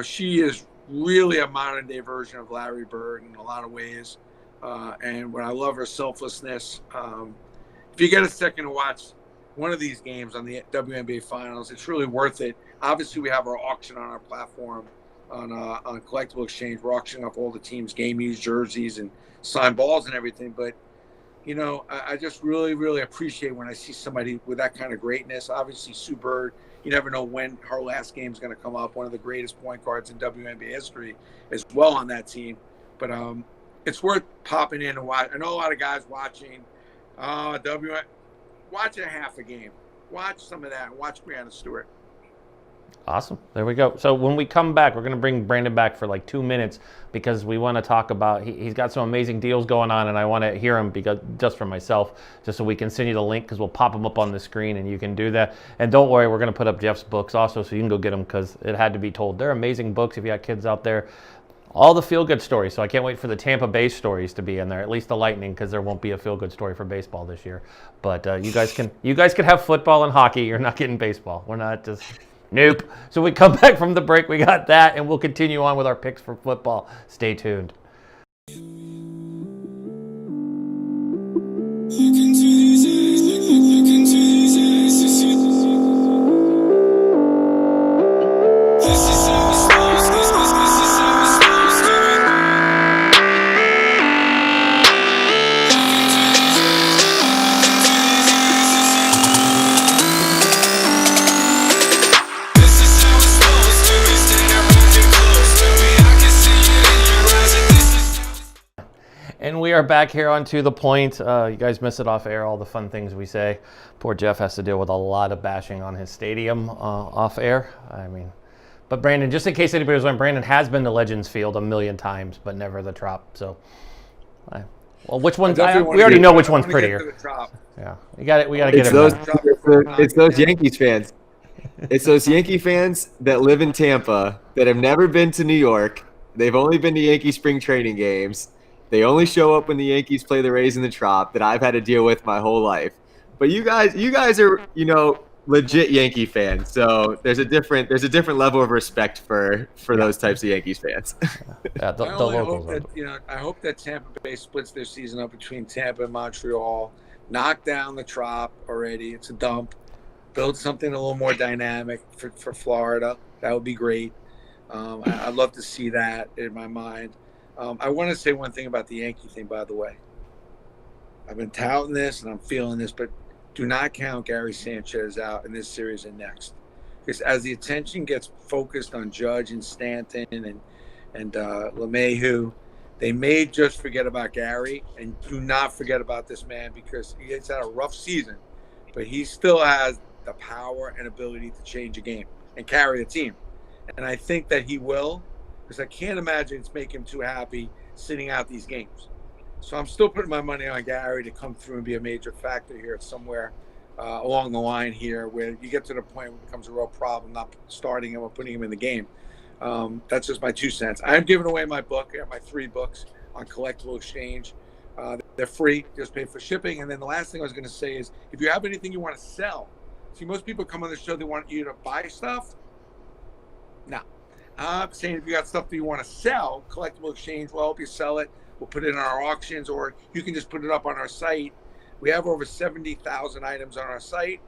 She is really a modern day version of Larry Bird in a lot of ways. And when I love her selflessness, if you get a second to watch one of these games on the WNBA Finals, it's really worth it. Obviously, we have our auction on our platform on CollectibleXchange. We're auctioning off all the teams' game used jerseys and signed balls and everything. But I just really, really appreciate when I see somebody with that kind of greatness. Obviously, Sue Bird, you never know when her last game is going to come up. One of the greatest point guards in WNBA history as well on that team. But it's worth popping in and watch. I know a lot of guys watching watch a half a game. Watch some of that. Watch Brianna Stewart. Awesome. There we go. So when we come back, we're going to bring Brandon back for like 2 minutes because we want to talk about, he's got some amazing deals going on, and I want to hear him because just for myself, just so we can send you the link because we'll pop them up on the screen and you can do that. And don't worry, we're going to put up Jeff's books also so you can go get them because it had to be told. They're amazing books if you got kids out there. All the feel-good stories, so I can't wait for the Tampa Bay stories to be in there, at least the Lightning, because there won't be a feel-good story for baseball this year. But you guys can have football and hockey. You're not getting baseball. We're not just, nope. So we come back from the break, we got that, and we'll continue on with our picks for football. Stay tuned. And we are back here on To The Point. You guys miss it off air, all the fun things we say. Poor Jeff has to deal with a lot of bashing on his stadium off air. But Brandon, just in case anybody was wondering, Brandon has been to Legends Field a million times, but never the Trop. So Well, which one's? definitely We wanna already get- know which I one's wanna get to prettier. the top. Yeah, we got it. We got to get It's him. those. there. It's those Yankees fans. It's those Yankee fans that live in Tampa that have never been to New York. They've only been to Yankee spring training games. They only show up when the Yankees play the Rays in the Trop that I've had to deal with my whole life. But you guys are, legit Yankee fans. So there's a different level of respect for those types of Yankees fans. Yeah, the I only hope locals. that I hope that Tampa Bay splits their season up between Tampa and Montreal. Knock down the Trop already. It's a dump. Build something a little more dynamic for Florida. That would be great. I'd love to see that in my mind. I want to say one thing about the Yankee thing, by the way. I've been touting this and I'm feeling this, but do not count Gary Sanchez out in this series and next. Because as the attention gets focused on Judge and Stanton and LeMahieu, they may just forget about Gary, and do not forget about this man, because he's had a rough season, but he still has the power and ability to change a game and carry a team. And I think that he will, because I can't imagine it's making him too happy sitting out these games. So I'm still putting my money on Gary to come through and be a major factor here somewhere along the line here, where you get to the point where it becomes a real problem not starting him or putting him in the game. That's just my 2 cents. I'm giving away my book. I have my 3 books on CollectibleXchange. They're free. Just pay for shipping. And then the last thing I was going to say is, if you have anything you want to sell, see, most people come on the show, they want you to buy stuff. No. I'm saying if you got stuff that you want to sell, CollectibleXchange will help you sell it. We'll put it in our auctions, or you can just put it up on our site. We have over 70,000 items on our site.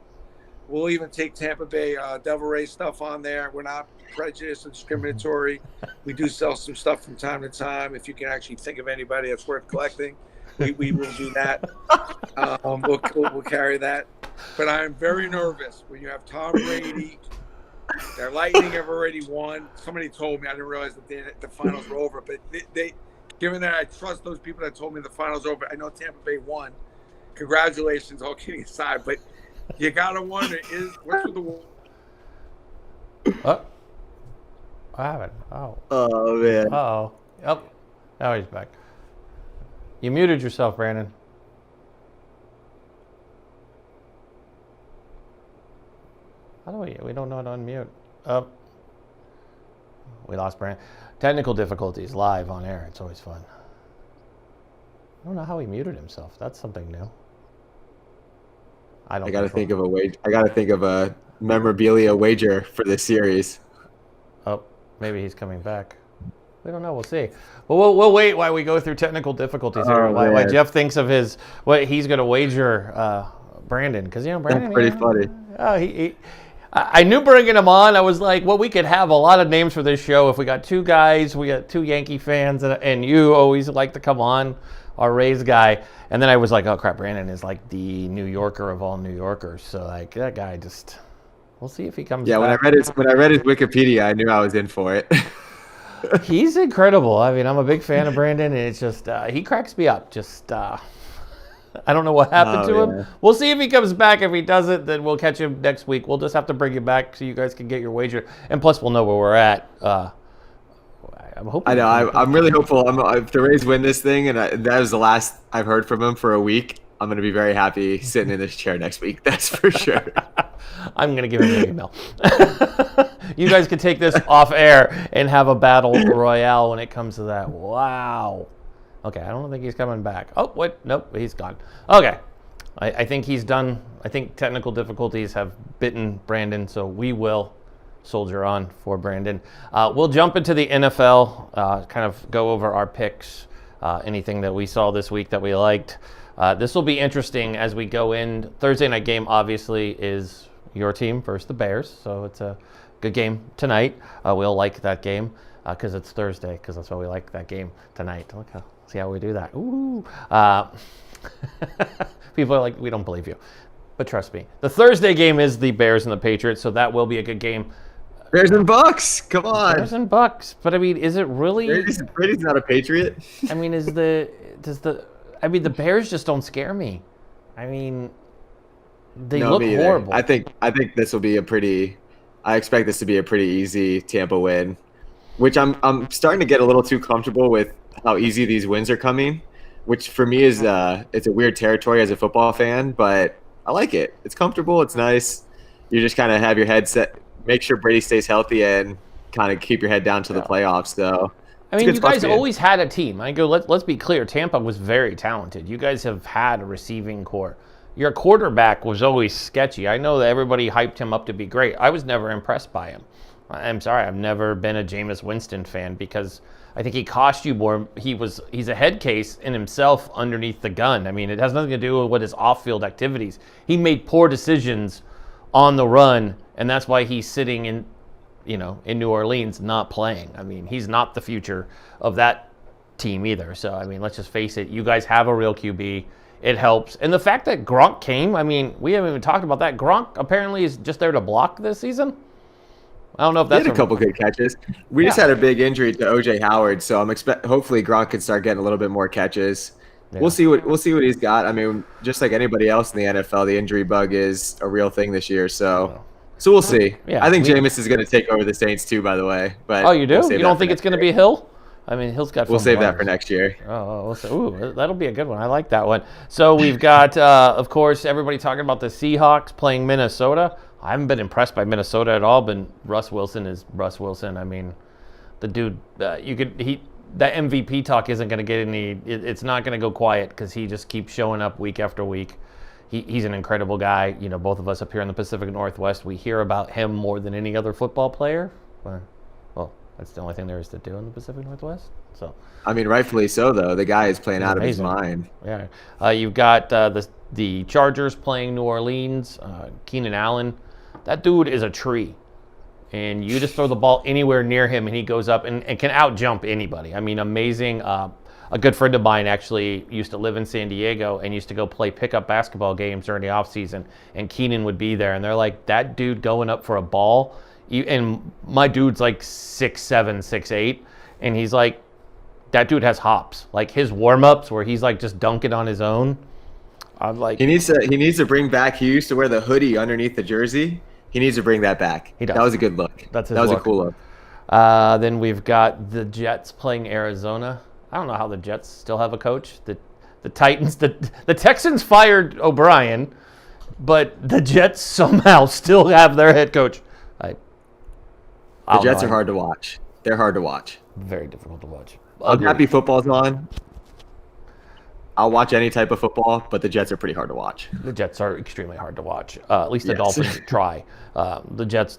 We'll even take Tampa Bay Devil Rays stuff on there. We're not prejudiced and discriminatory. We do sell some stuff from time to time. If you can actually think of anybody that's worth collecting, we will do that. We'll carry that. But I'm very nervous when you have Tom Brady. Their Lightning have already won. Somebody told me, I didn't realize that the finals were over, but they given that I trust those people that told me the finals over, I know Tampa Bay won. Congratulations, all kidding aside. But you gotta wonder, what's with the What happened? Oh. Oh man. Uh-oh. Oh, now he's back. You muted yourself, Brandon. How do we don't know how to unmute. Oh. We lost Brandon. Technical difficulties live on air. It's always fun. I don't know how he muted himself. That's something new. I gotta think of a memorabilia wager for this series. Oh, maybe he's coming back. We don't know. We'll see. Well, we'll wait while we go through technical difficulties here. Why Jeff thinks of what he's going to wager Brandon, because Brandon. That's pretty funny. I knew bringing him on. I was like, well, we could have a lot of names for this show if we got 2 guys. We got 2 Yankee fans, and you always like to come on, our Rays guy. And then I was like, oh crap, Brandon is like the New Yorker of all New Yorkers. So like that guy just. We'll see if he comes. Yeah, back. when I read his Wikipedia, I knew I was in for it. He's incredible. I mean, I'm a big fan of Brandon, and it's just he cracks me up. Just I don't know what happened to him. We'll see if he comes back. If he doesn't, then we'll catch him next week. We'll just have to bring him back so you guys can get your wager, and plus we'll know where we're at. I'm hoping. I know. I'm really hopeful. If the Rays win this thing, and that was the last I've heard from him for a week, I'm going to be very happy sitting in this chair next week. That's for sure. I'm going to give him an email. You guys can take this off air and have a battle royale when it comes to that. Wow. Okay, I don't think he's coming back. Oh, wait. Nope, he's gone. Okay. I think he's done. I think technical difficulties have bitten Brandon, so we will soldier on for Brandon. We'll jump into the NFL, kind of go over our picks, anything that we saw this week that we liked. This will be interesting as we go in. Thursday night game, obviously, is your team versus the Bears, so it's a good game tonight. We'll like that game because it's Thursday, because that's why we like that game tonight. Look how, see how we do that. Ooh. People are like, we don't believe you. But trust me, the Thursday game is the Bears and the Patriots, so that will be a good game. Bears and Bucks, come on. Bears and Bucks, but I mean, is it really? Brady's not a Patriot. I mean, the Bears just don't scare me. I mean, they look horrible. I think this will be I expect this to be a pretty easy Tampa win, which I'm starting to get a little too comfortable with how easy these wins are coming. which for me is it's a weird territory as a football fan, but I like it. It's comfortable. It's nice. You just kind of have your head set, make sure Brady stays healthy, and kind of keep your head down to the playoffs. So, I mean, you guys always had a team. Let's be clear. Tampa was very talented. You guys have had a receiving core. Your quarterback was always sketchy. I know that everybody hyped him up to be great. I was never impressed by him. I'm sorry, I've never been a Jameis Winston fan because I think he cost you more. He's a head case in himself underneath the gun. I mean, it has nothing to do with his off-field activities. He made poor decisions on the run, and that's why he's sitting in New Orleans not playing. I mean, he's not the future of that team either. So, I mean, let's just face it. You guys have a real QB. It helps. And the fact that Gronk came, I mean, we haven't even talked about that. Gronk apparently is just there to block this season. I don't know if that's he had a couple good catches. We just had a big injury to OJ Howard, so hopefully Gronk can start getting a little bit more catches. Yeah. We'll see what he's got. I mean, just like anybody else in the NFL, the injury bug is a real thing this year. So we'll see. Yeah, I think Jameis is going to take over the Saints too, by the way. But you do? You don't think it's going to be Hill? I mean, Hill's got. We'll save that for next year. Ooh, that'll be a good one. I like that one. So we've got, of course, everybody talking about the Seahawks playing Minnesota. I haven't been impressed by Minnesota at all, but Russ Wilson is Russ Wilson. I mean, the dude, that MVP talk isn't going to get any. It's not going to go quiet because he just keeps showing up week after week. He's an incredible guy. You know, both of us up here in the Pacific Northwest, we hear about him more than any other football player. Well, that's the only thing there is to do in the Pacific Northwest. So, I mean, rightfully so, though. The guy is playing out of his mind. Yeah. You've got the Chargers playing New Orleans. Keenan Allen. That dude is a tree. And you just throw the ball anywhere near him, and he goes up and can out-jump anybody. I mean, amazing. A good friend of mine actually used to live in San Diego and used to go play pickup basketball games during the offseason, and Keenan would be there. And they're like, that dude going up for a ball. And my dude's like 6'7", 6'8", and he's like, that dude has hops. Like his warm-ups where he's like just dunking on his own. I'm like, he needs to bring back. He used to wear the hoodie underneath the jersey. He needs to bring that back. He does. That was a good look. That was a cool look. Then we've got the Jets playing Arizona. I don't know how the Jets still have a coach. The Titans, the Texans fired O'Brien, but the Jets somehow still have their head coach. The Jets are hard to watch. They're hard to watch. Very difficult to watch. I'm happy football's on. I'll watch any type of football, but the Jets are pretty hard to watch. The Jets are extremely hard to watch. At least the Dolphins try. The Jets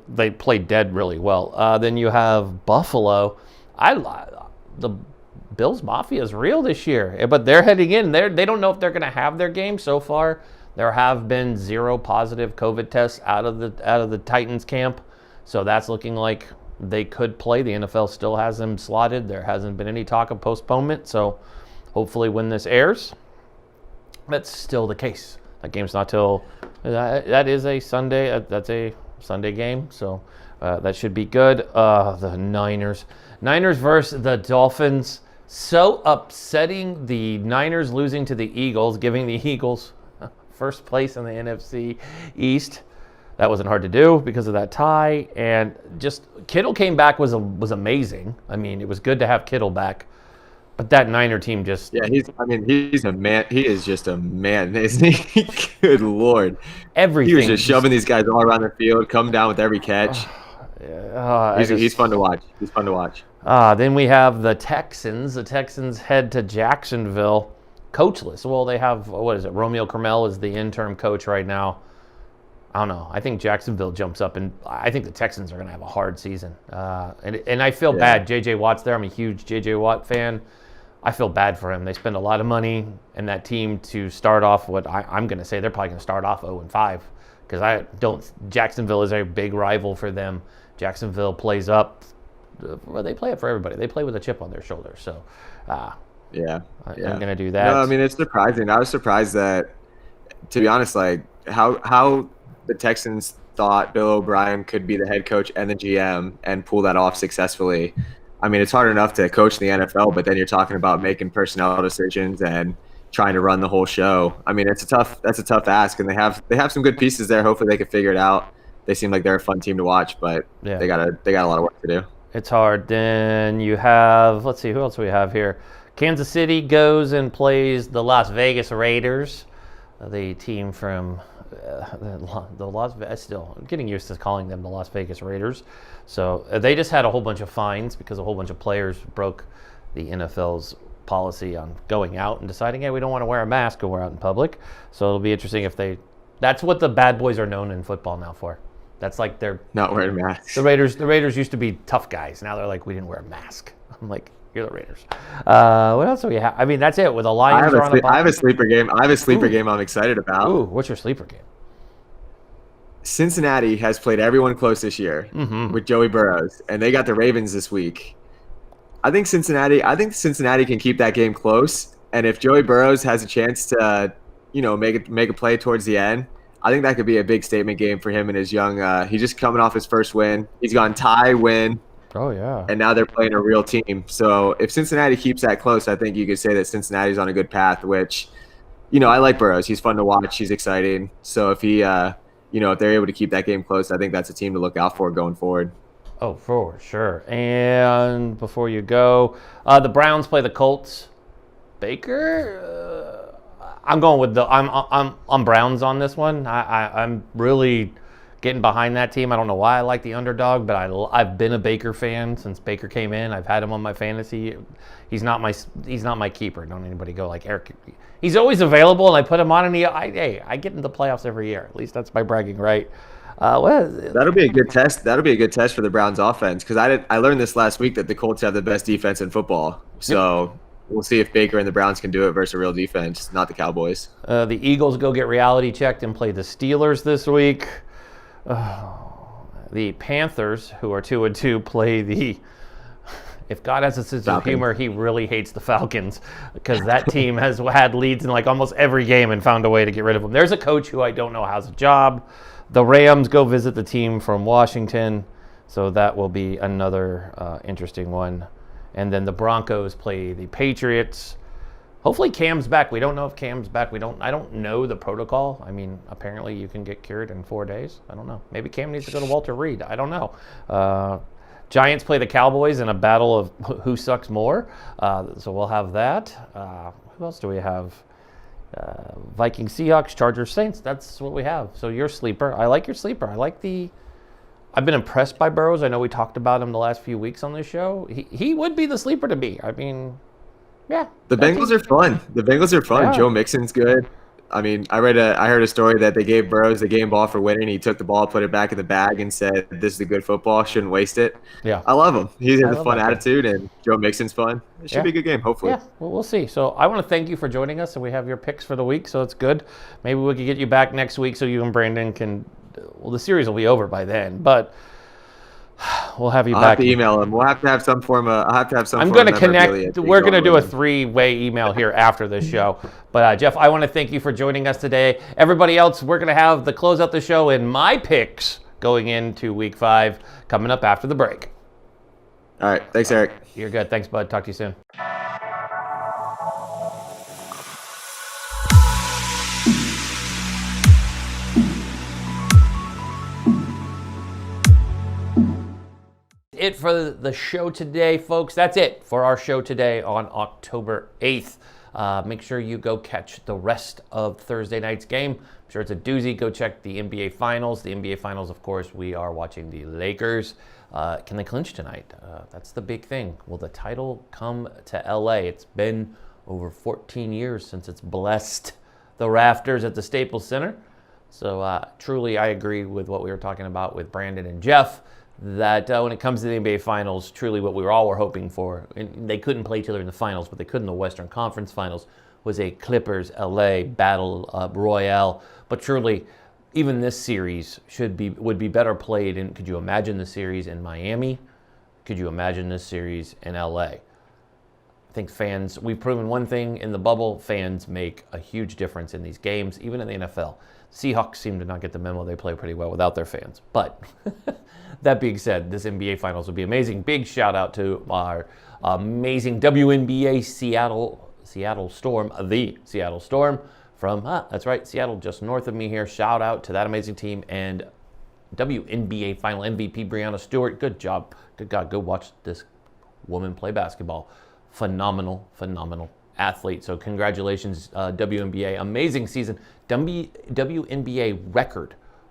they play dead really well. Then you have Buffalo. The Bills Mafia is real this year, but they're heading in. They don't know if they're going to have their game so far. There have been 0 positive COVID tests out of the Titans camp, so that's looking like they could play. The NFL still has them slotted. There hasn't been any talk of postponement, so hopefully when this airs, that's still the case. That game's not till that is a Sunday. That's a Sunday game, so that should be good. The Niners versus the Dolphins. So upsetting. The Niners losing to the Eagles, giving the Eagles first place in the NFC East. That wasn't hard to do because of that tie. And just Kittle came back was amazing. I mean, it was good to have Kittle back. But that Niner team just... Yeah, he's a man. He is just a man, isn't he? Good Lord. Everything. He was just shoving these guys all around the field, coming down with every catch. He's fun to watch. He's fun to watch. Then we have the Texans. The Texans head to Jacksonville, coachless. Well, they have, what is it? Romeo Crennel is the interim coach right now. I don't know. I think Jacksonville jumps up, and I think the Texans are going to have a hard season. And I feel bad. J.J. Watt's there. I'm a huge J.J. Watt fan. I feel bad for him. They spend a lot of money, and that team to start off what I'm going to say, they're probably going to start off 0-5 because Jacksonville is a big rival for them. Jacksonville plays up. Well, they play it for everybody. They play with a chip on their shoulder. So, I'm going to do that. No, I mean, it's surprising. I was surprised that, to be honest, like how the Texans thought Bill O'Brien could be the head coach and the GM and pull that off successfully. I mean, it's hard enough to coach in the NFL, but then you're talking about making personnel decisions and trying to run the whole show. I mean, that's a tough ask, and they have some good pieces there. Hopefully they can figure it out. They seem like they're a fun team to watch, but they got a lot of work to do. It's hard. Then you have, let's see, who else do we have here? Kansas City goes and plays the Las Vegas Raiders, the team from the Las Vegas. Still, I'm getting used to calling them the Las Vegas Raiders. So they just had a whole bunch of fines because a whole bunch of players broke the NFL's policy on going out and deciding, hey, we don't want to wear a mask when we're out in public. So it'll be interesting if they. That's what the bad boys are known in football now for. That's like they're not wearing masks. The Raiders used to be tough guys. Now they're like, we didn't wear a mask. I'm like, you're the Raiders. What else do we have? I mean, that's it. With the Lions on a bye. I have a sleeper game. I have a sleeper game I'm excited about. Ooh, what's your sleeper game? Cincinnati has played everyone close this year with Joey Burrows, and they got the Ravens this week. I think Cincinnati can keep that game close, and if Joey Burrows has a chance to, make a play towards the end, I think that could be a big statement game for him and his young. He's just coming off his first win. He's gone tie, win. Oh, yeah. And now they're playing a real team. So if Cincinnati keeps that close, I think you could say that Cincinnati's on a good path, which, I like Burrows. He's fun to watch. He's exciting. So if he, if they're able to keep that game close, I think that's a team to look out for going forward. Oh, for sure. And before you go, the Browns play the Colts. Baker? I'm going with I'm Browns on this one. I'm really getting behind that team. I don't know why I like the underdog, but I've been a Baker fan since Baker came in. I've had him on my fantasy. He's not my keeper. Don't anybody go like Eric. He's always available, and I put him on, and I get into the playoffs every year. At least that's my bragging right. That'll be a good test. That'll be a good test for the Browns offense because I learned this last week that the Colts have the best defense in football. So we'll see if Baker and the Browns can do it versus a real defense, not the Cowboys. The Eagles go get reality checked and play the Steelers this week. The Panthers, who are 2-2, play the. If God has a sense of humor, he really hates the Falcons because that team has had leads in like almost every game and found a way to get rid of them. There's a coach who I don't know has a job. The Rams go visit the team from Washington, so that will be another interesting one. And then the Broncos play the Patriots. Hopefully Cam's back. We don't know if Cam's back. I don't know the protocol. I mean, apparently you can get cured in 4 days. I don't know. Maybe Cam needs to go to Walter Reed. I don't know. Giants play the Cowboys in a battle of who sucks more. So we'll have that. Who else do we have? Vikings, Seahawks, Chargers, Saints. That's what we have. So your sleeper. I like your sleeper. I've been impressed by Burrows. I know we talked about him the last few weeks on this show. He would be the sleeper to me. I mean, yeah. The Bengals are fun. Yeah. Joe Mixon's good. I mean, I heard a story that they gave Burrows the game ball for winning. He took the ball, put it back in the bag, and said, "This is a good football. Shouldn't waste it." Yeah, I love him. He has a fun attitude, and Joe Mixon's fun. It should be a good game, hopefully. Yeah, well, we'll see. So I want to thank you for joining us, and we have your picks for the week, so it's good. Maybe we could get you back next week so you and Brandon can. Well, the series will be over by then, but. We'll have you back. I'll have to email him. We'll have to have some form of. I'll have to have some. I'm going to connect. We're going to do a 3-way email here after this show. But Jeff, I want to thank you for joining us today. Everybody else, we're going to have the close out the show in my picks going into Week 5 coming up after the break. All right. Thanks, Eric. You're good. Thanks, bud. Talk to you soon. It for the show today, folks. That's it for our show today on October 8th. Make sure you go catch the rest of Thursday night's game. I'm sure it's a doozy. Go check the NBA Finals. The NBA Finals, of course, we are watching the Lakers. Can they clinch tonight? That's the big thing. Will the title come to LA? It's been over 14 years since it's blessed the rafters at the Staples Center. So truly, I agree with what we were talking about with Brandon and Jeff. That when it comes to the NBA Finals, truly what we were hoping for, and they couldn't play each other in the finals, but they could in the Western Conference Finals, was a Clippers-LA battle royale. But truly, even this series would be better played in. Could you imagine the series in Miami? Could you imagine this series in LA? I think fans, we've proven one thing in the bubble, fans make a huge difference in these games, even in the NFL. Seahawks seem to not get the memo. They play pretty well without their fans. But that being said, this NBA Finals will be amazing. Big shout out to our amazing WNBA Seattle Storm, the Seattle Storm from, that's right, Seattle just north of me here. Shout out to that amazing team and WNBA Final MVP Breanna Stewart. Good job. Good God, go watch this woman play basketball. phenomenal athlete. So congratulations, WNBA. Amazing season. WNBA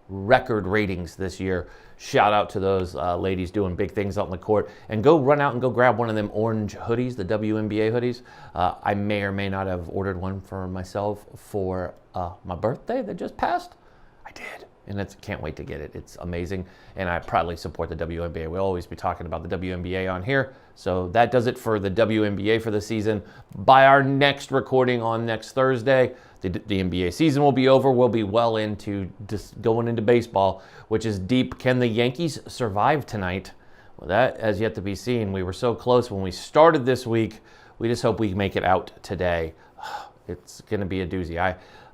record ratings this year. Shout out to those ladies doing big things out in the court. And go run out and go grab one of them orange hoodies, the WNBA hoodies. I may or may not have ordered one for myself for my birthday that just passed. I did. And can't wait to get it. It's amazing. And I proudly support the WNBA. We'll always be talking about the WNBA on here. So that does it for the WNBA for the season. By our next recording on next Thursday, the NBA season will be over. We'll be well into just going into baseball, which is deep. Can the Yankees survive tonight? Well, that has yet to be seen. We were so close when we started this week. We just hope we make it out today. It's going to be a doozy.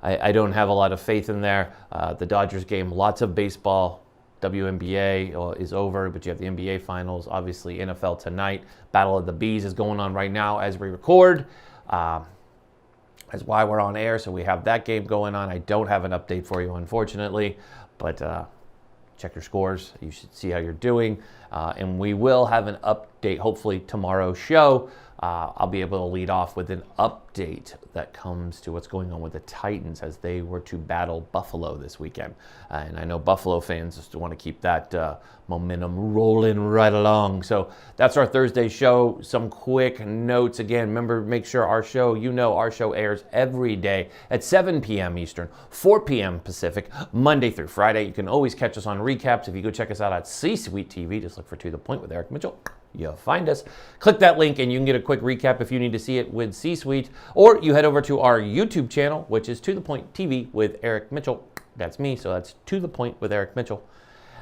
I don't have a lot of faith in there. The Dodgers game, lots of baseball. WNBA is over, but you have the NBA Finals. Obviously, NFL tonight. Battle of the Bees is going on right now as we record. That's why we're on air, so we have that game going on. I don't have an update for you, unfortunately, but check your scores. You should see how you're doing. And we will have an update, hopefully, tomorrow's show. I'll be able to lead off with an update that comes to what's going on with the Titans as they were to battle Buffalo this weekend. And I know Buffalo fans just want to keep that momentum rolling right along. So that's our Thursday show. Some quick notes. Again, remember, make sure our show airs every day at 7 p.m. Eastern, 4 p.m. Pacific, Monday through Friday. You can always catch us on recaps if you go check us out at C-Suite TV. Just look for To The Point with Eric Mitchell. You'll find us. Click that link and you can get a quick recap if you need to see it with C-Suite. Or you head over to our YouTube channel, which is To The Point TV with Eric Mitchell. That's me, so that's To The Point with Eric Mitchell.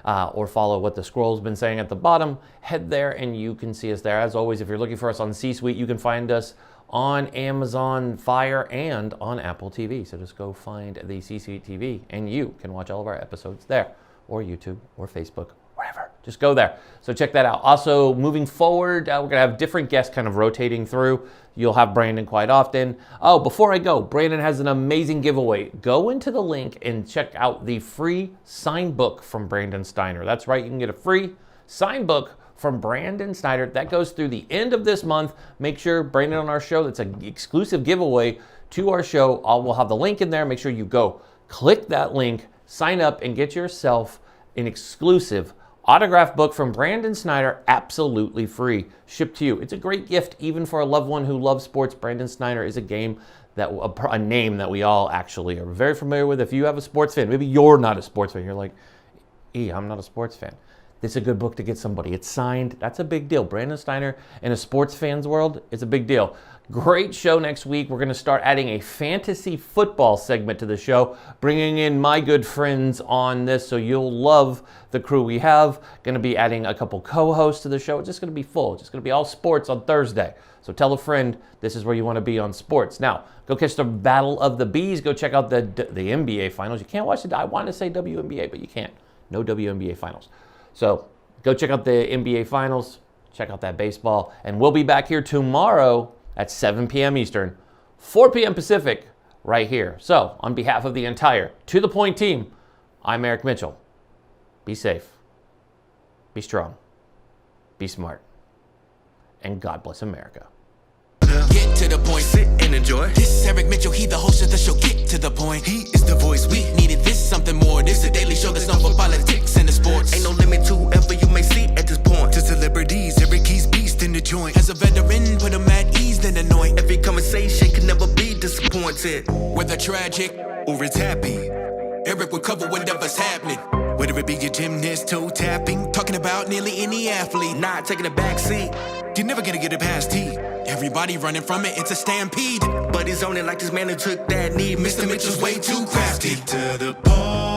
Or follow what the scroll's been saying at the bottom. Head there and you can see us there. As always, if you're looking for us on C-Suite, you can find us on Amazon Fire and on Apple TV. So just go find the C-Suite TV and you can watch all of our episodes there. Or YouTube or Facebook. Whatever, just go there. So check that out. Also, moving forward, we're going to have different guests kind of rotating through. You'll have Brandon quite often. Oh, before I go, Brandon has an amazing giveaway. Go into the link and check out the free signed book from Brandon Steiner. That's right, you can get a free signed book from Brandon Steiner. That goes through the end of this month. Make sure, Brandon, on our show, that's an exclusive giveaway to our show. We'll have the link in there. Make sure you go click that link, sign up, and get yourself an exclusive autographed book from Brandon Steiner, absolutely free, shipped to you. It's a great gift, even for a loved one who loves sports. Brandon Steiner is a name that we all actually are very familiar with. If you have a sports fan, maybe you're not a sports fan, you're like, I'm not a sports fan. This is a good book to get somebody. It's signed. That's a big deal. Brandon Steiner in a sports fan's world is a big deal. Great show next week. We're going to start adding a fantasy football segment to the show, bringing in my good friends on this, so you'll love the crew we have. Going to be adding a couple co-hosts to the show. It's just going to be full. It's just going to be all sports on Thursday. So tell a friend this is where you want to be on sports. Now, go catch the Battle of the Bees. Go check out the NBA Finals. You can't watch it. I want to say WNBA, but you can't. No WNBA Finals. So go check out the NBA Finals. Check out that baseball. And we'll be back here tomorrow at 7 p.m. Eastern, 4 p.m. Pacific, right here. So, on behalf of the entire To The Point team, I'm Eric Mitchell. Be safe, be strong, be smart, and God bless America. Get to the point, Sit and enjoy. this is Eric Mitchell, he the host of the show. Get to the point, He is the voice we needed this, something more. This a daily show that's known for politics and the sports. ain't no limit to whoever you may see at this point. To celebrities, Eric Key's beast in the joint. As a veteran, put him at ease, then anoint. Every conversation can never be disappointed. Whether tragic, Or it's happy. Eric will cover whatever's happening. Whether it be your gymnast, toe tapping, Talking about nearly any athlete. not taking a back seat. You're never gonna get it past T. Everybody running from it, it's a stampede. But he's on it like this man who took that knee. Mr. Mitchell's way too crafty. To the point.